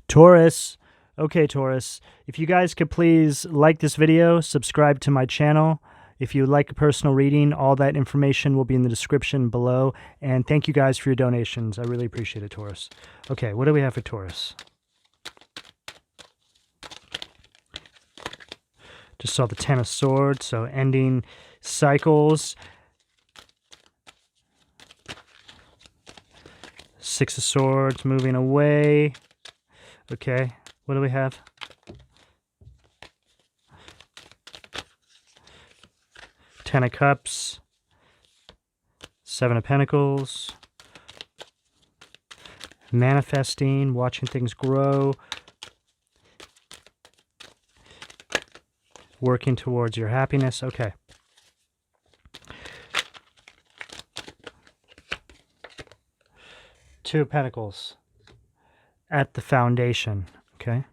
Taurus. Okay, Taurus. If you guys could please like this video, subscribe to my channel. If you like a personal reading, all that information will be in the description below. And thank you guys for your donations. I really appreciate it, Taurus. Okay, what do we have for Taurus? Just saw the Ten of Swords, so ending cycles. Six of Swords, moving away. Okay, what do we have? Ten of Cups. Seven of Pentacles. Manifesting, watching things grow. Working towards your happiness. Okay. Two of Pentacles at the foundation. Okay.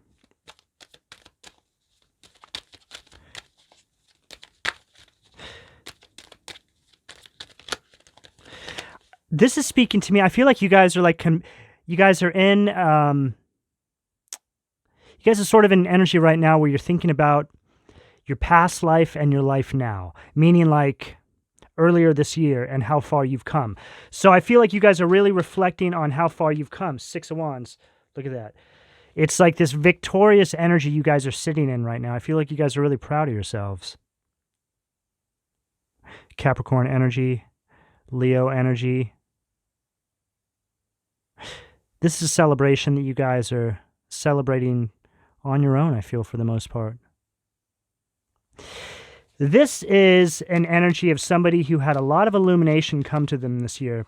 This is speaking to me. I feel like you guys are like, you guys are in, you guys are sort of in energy right now where you're thinking about your past life and your life now, meaning like earlier this year and how far you've come. So I feel like you guys are really reflecting on how far you've come. Six of Wands. Look at that. It's like this victorious energy you guys are sitting in right now. I feel like you guys are really proud of yourselves. Capricorn energy, Leo energy. This is a celebration that you guys are celebrating on your own, I feel, for the most part. This is an energy of somebody who had a lot of illumination come to them this year.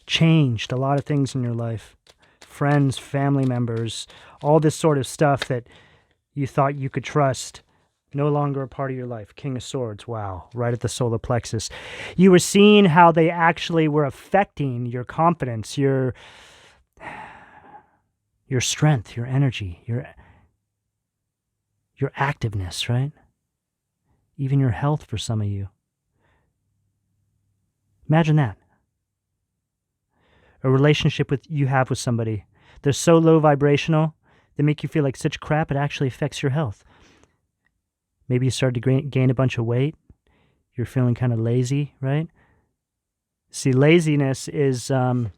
Changed a lot of things in your life. Friends, family members, all this sort of stuff that you thought you could trust. No longer a part of your life. King of Swords. Wow. Right at the solar plexus. You were seeing how they actually were affecting your confidence, your strength, your energy, your activeness, right? Even your health for some of you. Imagine that. A relationship you have with somebody. They're so low vibrational, they make you feel like such crap, it actually affects your health. Maybe you started to gain a bunch of weight. You're feeling kind of lazy, right? See, laziness is a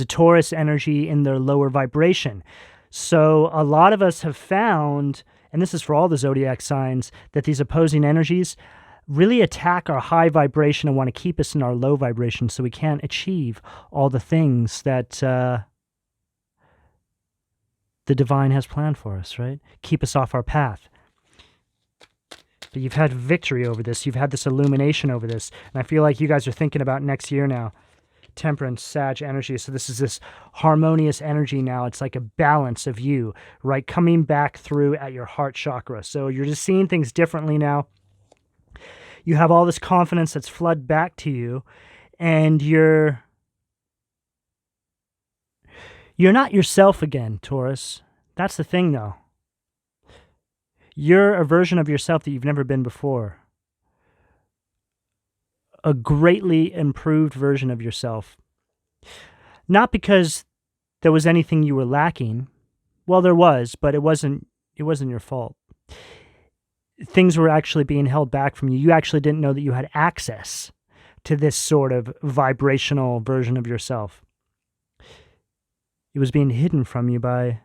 Taurus energy in their lower vibration. So a lot of us have found, and this is for all the zodiac signs, that these opposing energies really attack our high vibration and want to keep us in our low vibration so we can't achieve all the things that the divine has planned for us, right? Keep us off our path. But you've had victory over this. You've had this illumination over this. And I feel like you guys are thinking about next year now. Temperance, Sag energy. So this is this harmonious energy now. It's like a balance of you, right? Coming back through at your heart chakra. So you're just seeing things differently now. You have all this confidence that's flooded back to you. And you're not yourself again, Taurus. That's the thing, though. You're a version of yourself that you've never been before. A greatly improved version of yourself. Not because there was anything you were lacking. Well, there was, but it wasn't your fault. Things were actually being held back from you. You actually didn't know that you had access to this sort of vibrational version of yourself. It was being hidden from you by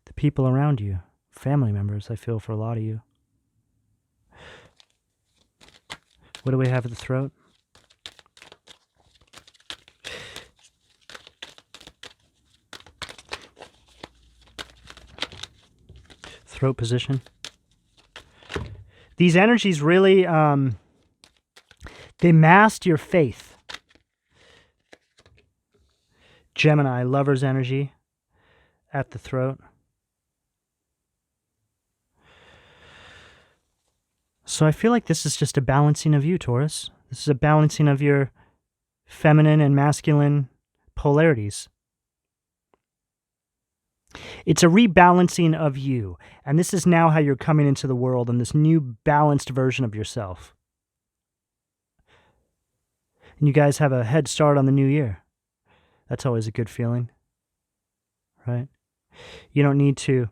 the people around you. Family members, I feel, for a lot of you. What do we have at the throat? Throat position. These energies really, they masked your faith. Gemini, lover's energy at the throat. So I feel like this is just a balancing of you, Taurus. This is a balancing of your feminine and masculine polarities. It's a rebalancing of you. And this is now how you're coming into the world in this new balanced version of yourself. And you guys have a head start on the new year. That's always a good feeling, right? You don't need to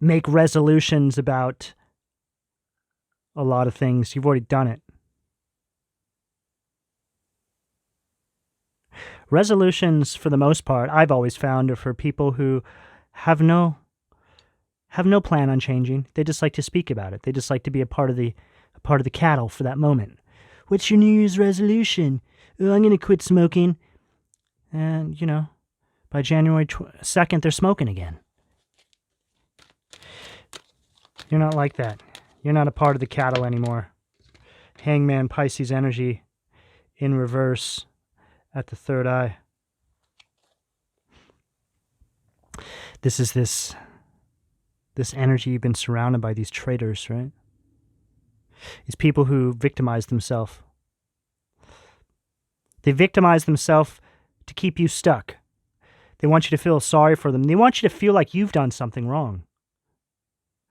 make resolutions about a lot of things. You've already done it. Resolutions, for the most part, I've always found, are for people who have no plan on changing. They just like to speak about it. They just like to be a part of the cattle for that moment. What's your New Year's resolution? Oh, I'm going to quit smoking. And, by January 2nd, they're smoking again. You're not like that. You're not a part of the cattle anymore. Hangman Pisces energy in reverse at the third eye. This is this energy you've been surrounded by, these traitors, right? These people who victimize themselves. They victimize themselves to keep you stuck. They want you to feel sorry for them. They want you to feel like you've done something wrong.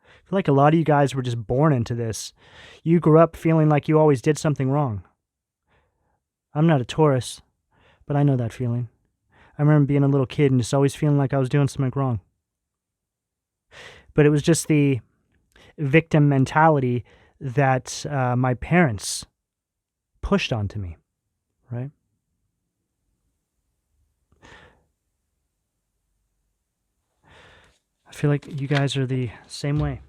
I feel like a lot of you guys were just born into this. You grew up feeling like you always did something wrong. I'm not a Taurus, but I know that feeling. I remember being a little kid and just always feeling like I was doing something wrong. But it was just the victim mentality that my parents pushed onto me, right? I feel like you guys are the same way.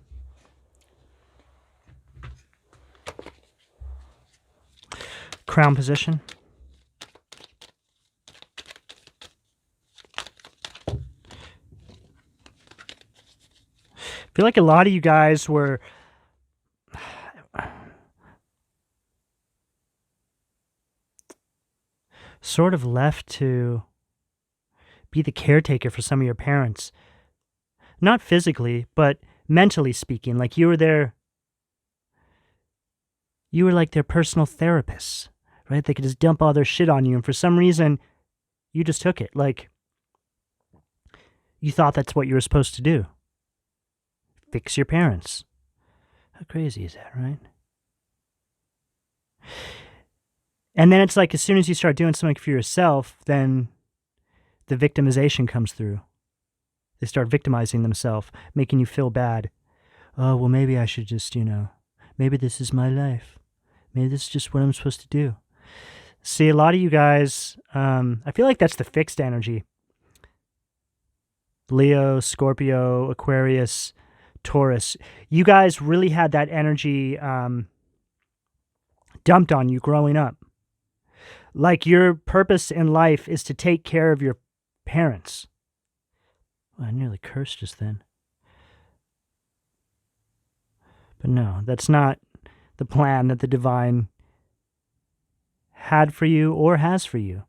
Crown position. I feel like a lot of you guys were sort of left to be the caretaker for some of your parents. Not physically, but mentally speaking. Like you were like their personal therapists, right? They could just dump all their shit on you, and for some reason, you just took it. Like, you thought that's what you were supposed to do. Fix your parents. How crazy is that, right? And then it's like as soon as you start doing something for yourself, then the victimization comes through. They start victimizing themselves, making you feel bad. Oh, well, maybe I should just, maybe this is my life. Maybe this is just what I'm supposed to do. See, a lot of you guys, I feel like that's the fixed energy. Leo, Scorpio, Aquarius, Taurus. You guys really had that energy dumped on you growing up. Like your purpose in life is to take care of your parents. Well, I nearly cursed just then. But no, that's not the plan that the divine had for you or has for you.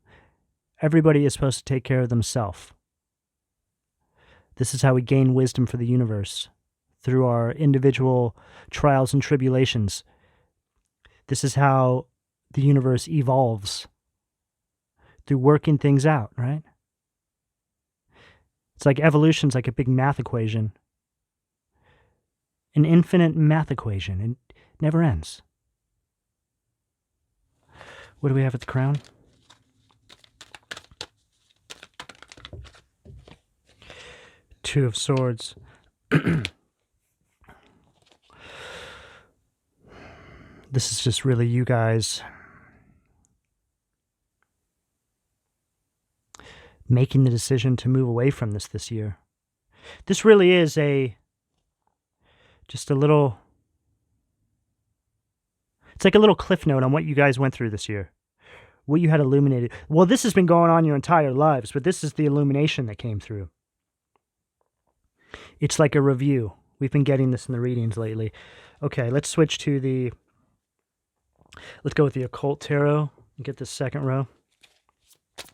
Everybody is supposed to take care of themselves. This is how we gain wisdom for the universe, through our individual trials and tribulations. This is how the universe evolves, through working things out, right? It's like evolution's like a big math equation. An infinite math equation. It never ends. What do we have at the crown? Two of Swords. This is just really you guys making the decision to move away from this year. This really is just a little, it's like a little cliff note on what you guys went through this year. What you had illuminated. Well, this has been going on your entire lives, but this is the illumination that came through. It's like a review. We've been getting this in the readings lately. Okay, let's switch to let's go with the Occult Tarot and get this second row.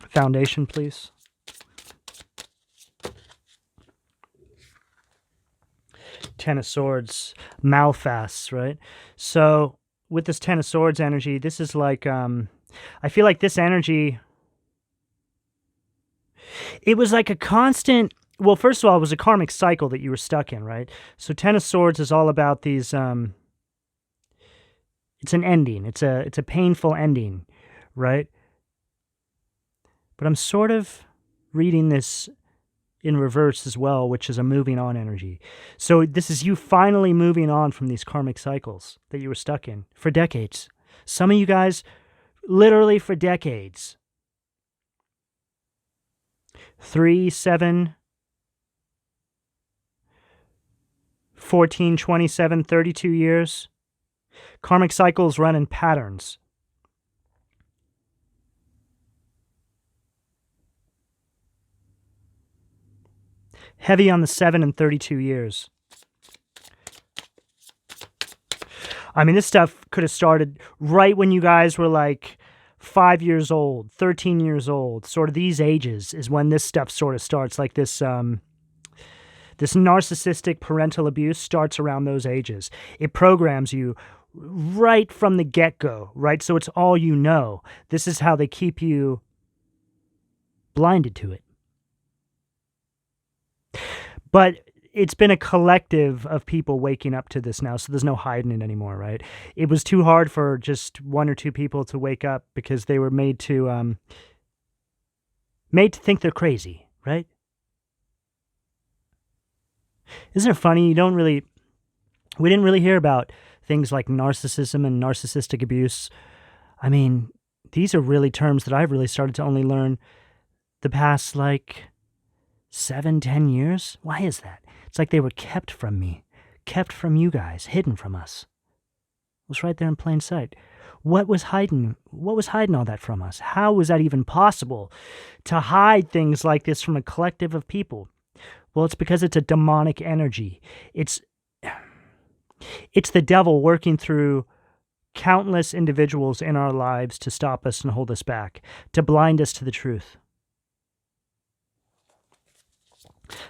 Foundation, please. Ten of Swords, Malfas, right? So with this Ten of Swords energy, this is like, I feel like this energy, it was like a constant, well, first of all, it was a karmic cycle that you were stuck in, right? So Ten of Swords is all about these, it's an ending. It's a painful ending, right? But I'm sort of reading this in reverse as well, which is a moving on energy. So this is you finally moving on from these karmic cycles that you were stuck in for decades. Some of you guys, literally for decades. 3, 7, 14, 27, 32 years. Karmic cycles run in patterns. Heavy on the 7 and 32 years. I mean, this stuff could have started right when you guys were like 5 years old, 13 years old. Sort of these ages is when this stuff sort of starts. Like this narcissistic parental abuse starts around those ages. It programs you right from the get-go, right? So it's all you know. This is how they keep you blinded to it. But it's been a collective of people waking up to this now, so there's no hiding it anymore, right? It was too hard for just 1 or 2 people to wake up because they were made to think they're crazy, right? Isn't it funny? We didn't really hear about things like narcissism and narcissistic abuse. I mean, these are really terms that I've really started to only learn the past, 7, 10 years? Why is that? It's like they were kept from me, kept from you guys, hidden from us. It was right there in plain sight. What was hiding all that from us? How was that even possible to hide things like this from a collective of people? Well, it's because it's a demonic energy. It's the devil working through countless individuals in our lives to stop us and hold us back, to blind us to the truth.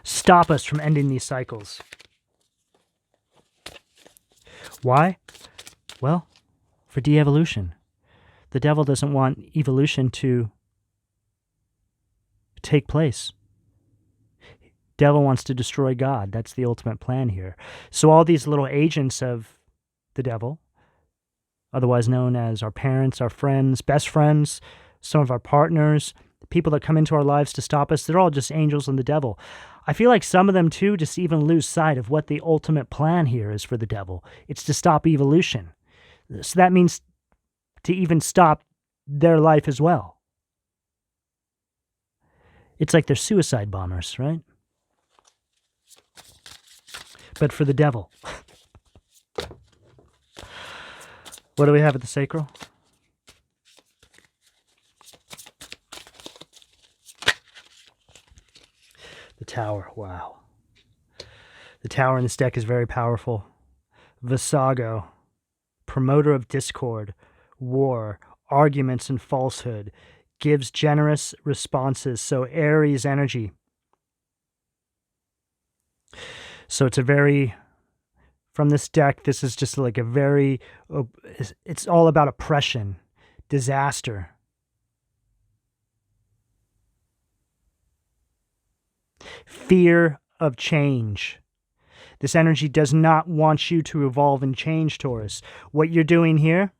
Stop us from ending these cycles. Why? Well, for de-evolution. The devil doesn't want evolution to take place. Devil wants to destroy God. That's the ultimate plan here. So all these little agents of the devil, otherwise known as our parents, our friends, best friends, some of our partners, people that come into our lives to stop us, they're all just angels and the devil. I feel like some of them, too, just even lose sight of what the ultimate plan here is for the devil. It's to stop evolution. So that means to even stop their life as well. It's like they're suicide bombers, right? But for the devil. What do we have at the sacral? The Tower, wow. The Tower in this deck is very powerful. Visago, promoter of discord, war, arguments, and falsehood, gives generous responses, so Aries energy. So it's from this deck, this is just like it's all about oppression, disaster. Fear of change. This energy does not want you to evolve and change, Taurus. What you're doing here,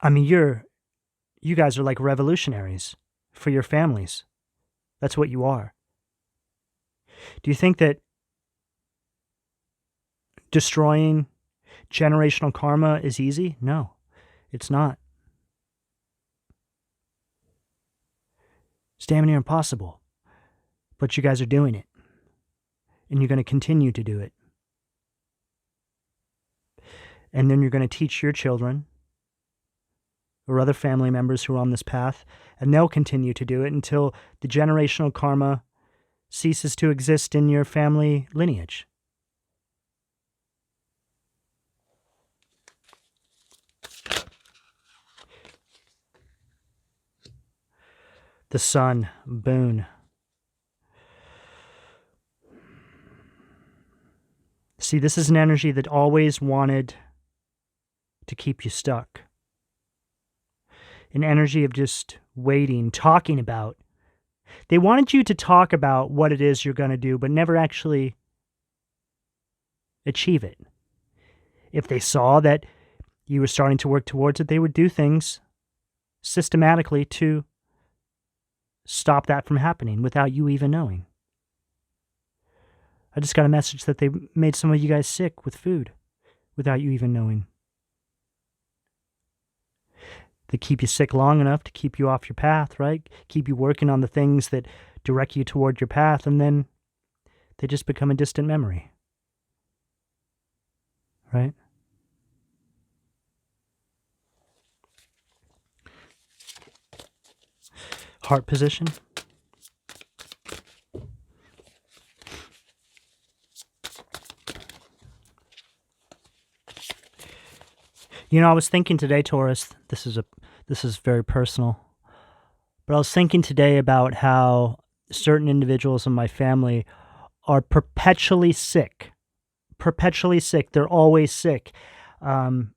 I mean, you guys are like revolutionaries for your families. That's what you are. Do you think that destroying generational karma is easy? No, it's not. It's damn near impossible. But you guys are doing it. And you're going to continue to do it. And then you're going to teach your children or other family members who are on this path, and they'll continue to do it until the generational karma ceases to exist in your family lineage. The sun, boon. See, this is an energy that always wanted to keep you stuck. An energy of just waiting, talking about. They wanted you to talk about what it is you're going to do, but never actually achieve it. If they saw that you were starting to work towards it, they would do things systematically to stop that from happening without you even knowing. I just got a message that they made some of you guys sick with food without you even knowing. They keep you sick long enough to keep you off your path, right? Keep you working on the things that direct you toward your path, and then they just become a distant memory, right? Heart position. You know, I was thinking today, Taurus, this is very personal, but I was thinking today about how certain individuals in my family are perpetually sick. Perpetually sick. They're always sick. And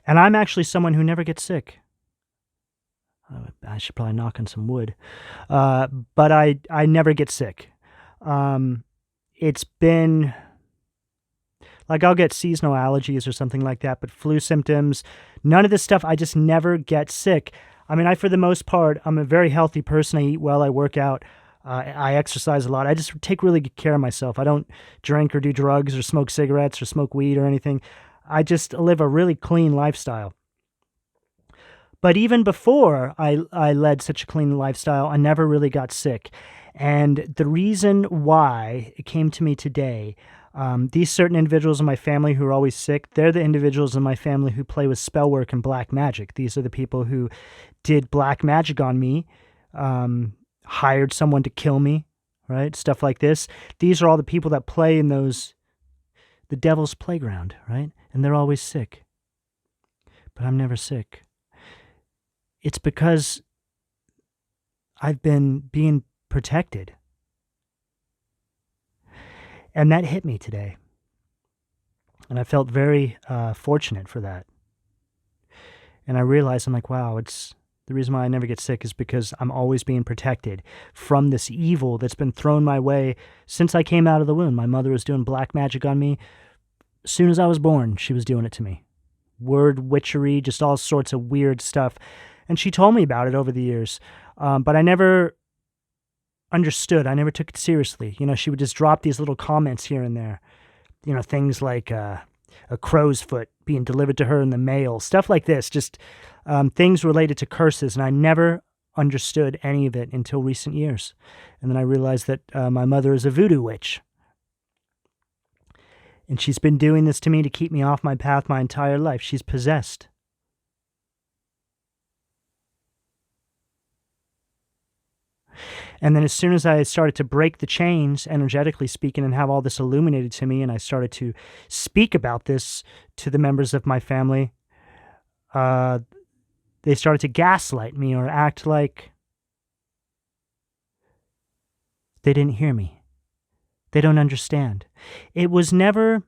I'm actually someone who never gets sick. I should probably knock on some wood. But I never get sick. It's been... Like, I'll get seasonal allergies or something like that, but flu symptoms, none of this stuff, I just never get sick. I mean, for the most part, I'm a very healthy person. I eat well, I work out, I exercise a lot. I just take really good care of myself. I don't drink or do drugs or smoke cigarettes or smoke weed or anything. I just live a really clean lifestyle. But even before I led such a clean lifestyle, I never really got sick. And the reason why it came to me today, these certain individuals in my family who are always sick, they're the individuals in my family who play with spell work and black magic. These are the people who did black magic on me, hired someone to kill me, right? Stuff like this. These are all the people that play in the devil's playground, right? And they're always sick. But I'm never sick. It's because I've been being protected. And that hit me today. And I felt very fortunate for that. And I realized, I'm like, wow, it's the reason why I never get sick is because I'm always being protected from this evil that's been thrown my way since I came out of the womb. My mother was doing black magic on me. As soon as I was born, she was doing it to me. Word witchery, just all sorts of weird stuff. And she told me about it over the years. But I never understood. I never took it seriously. You know, she would just drop these little comments here and there. You know, things like a crow's foot being delivered to her in the mail, stuff like this, just things related to curses. And I never understood any of it until recent years. And then I realized that my mother is a voodoo witch. And she's been doing this to me to keep me off my path my entire life. She's possessed. And then as soon as I started to break the chains, energetically speaking, and have all this illuminated to me, and I started to speak about this to the members of my family, they started to gaslight me or act like they didn't hear me. They don't understand. It was never,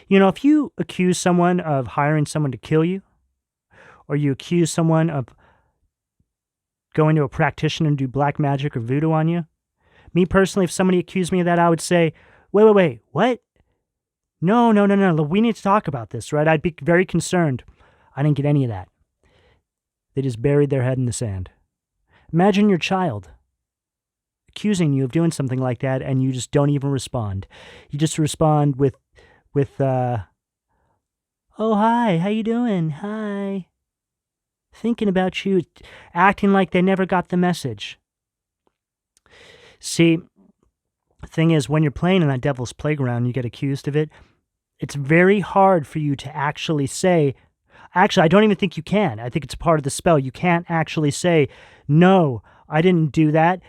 you know, if you accuse someone of hiring someone to kill you, or you accuse someone of going to a practitioner and do black magic or voodoo on you. Me personally, if somebody accused me of that, I would say, wait, what? No, we need to talk about this, right? I'd be very concerned. I didn't get any of that. They just buried their head in the sand. Imagine your child accusing you of doing something like that, and you just don't even respond. You just respond with oh, hi, how you doing? Hi. Thinking about you, acting like they never got the message. See, the thing is, when you're playing in that devil's playground, you get accused of it, it's very hard for you to actually say, actually, I don't even think you can. I think it's part of the spell. You can't actually say, no, I didn't do that.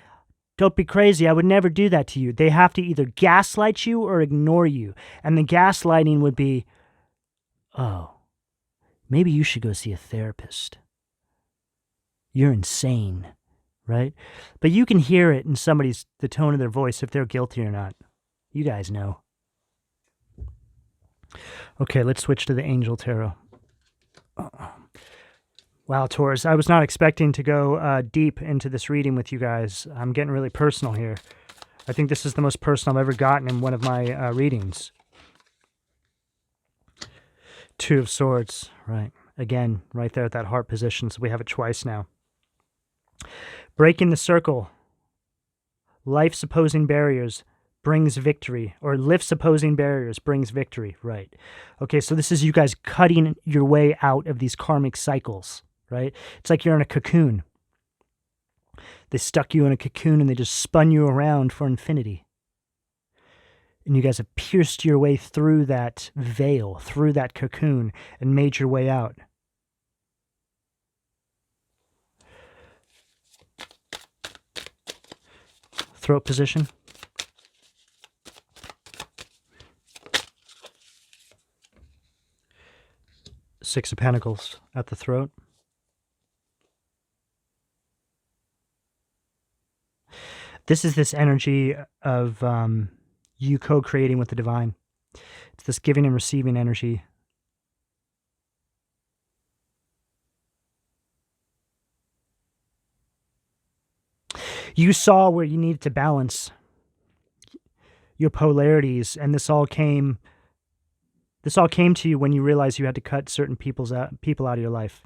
Don't be crazy. I would never do that to you. They have to either gaslight you or ignore you. And the gaslighting would be, oh, maybe you should go see a therapist. You're insane, right? But you can hear it in the tone of their voice if they're guilty or not. You guys know. Okay, let's switch to the Angel Tarot. Wow, Taurus, I was not expecting to go deep into this reading with you guys. I'm getting really personal here. I think this is the most personal I've ever gotten in one of my readings. Two of Swords, right. again, right there at that heart position. So we have it twice now. Breaking the circle. Life's opposing barriers brings victory, or lifts opposing barriers brings victory. Right. Okay, so this is you guys cutting your way out of these karmic cycles, right? It's like you're in a cocoon. They stuck you in a cocoon and they just spun you around for infinity. And you guys have pierced your way through that veil, through that cocoon, and made your way out. Throat position. Six of Pentacles at the throat. This is this energy of you co-creating with the divine. It's this giving and receiving energy. You saw where you needed to balance your polarities, and this all came to you when you realized you had to cut certain people out of your life.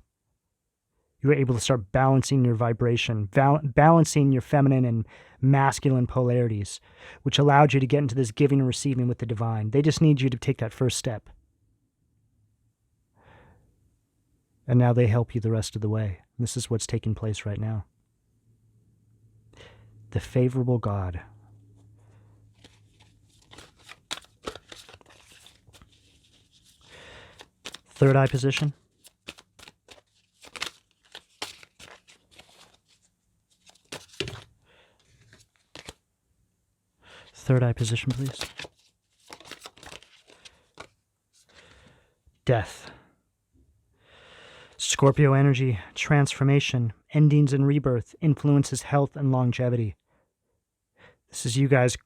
You were able to start balancing your vibration, balancing your feminine and masculine polarities, which allowed you to get into this giving and receiving with the divine. They just need you to take that first step. And now they help you the rest of the way. This is what's taking place right now. The favorable God. Third eye position. Third eye position, please. Death. Scorpio energy, transformation, endings and rebirth, influences health and longevity. This is you guys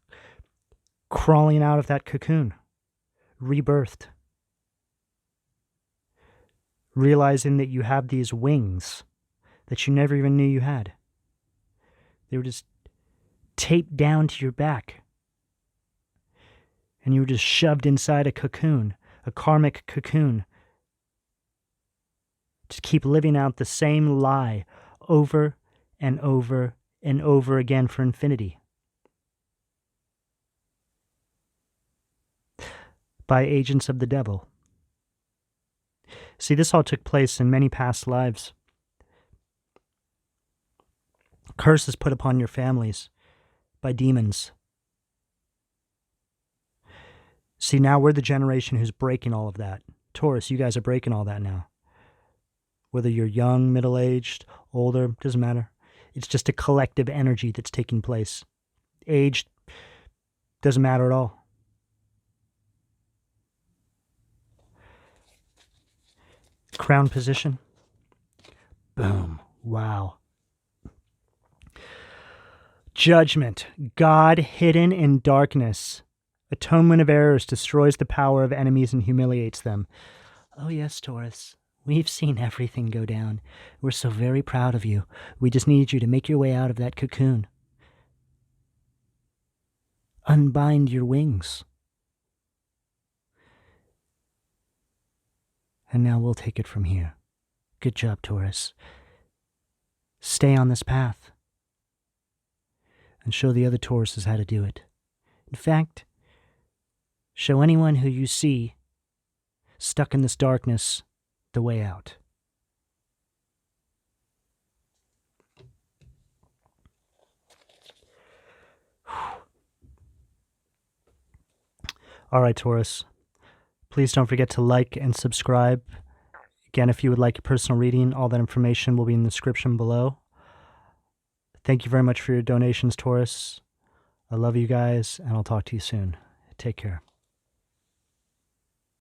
crawling out of that cocoon, rebirthed. Realizing that you have these wings that you never even knew you had. They were just taped down to your back. And you were just shoved inside a cocoon, a karmic cocoon. Just keep living out the same lie over and over and over again for infinity. By agents of the devil. See, this all took place in many past lives. Curses put upon your families by demons. See, now we're the generation who's breaking all of that. Taurus, you guys are breaking all that now. Whether you're young, middle-aged, older, doesn't matter. It's just a collective energy that's taking place. Age doesn't matter at all. Crown position. Boom. Wow. Judgment. God hidden in darkness. Atonement of errors destroys the power of enemies and humiliates them. Oh yes, Taurus. We've seen everything go down. We're so very proud of you. We just need you to make your way out of that cocoon. Unbind your wings. And now we'll take it from here. Good job, Taurus. Stay on this path. And show the other Tauruses how to do it. In fact, show anyone who you see stuck in this darkness the way out. All right, Taurus. Please don't forget to like and subscribe. Again, if you would like a personal reading, all that information will be in the description below. Thank you very much for your donations, Taurus. I love you guys, and I'll talk to you soon. Take care.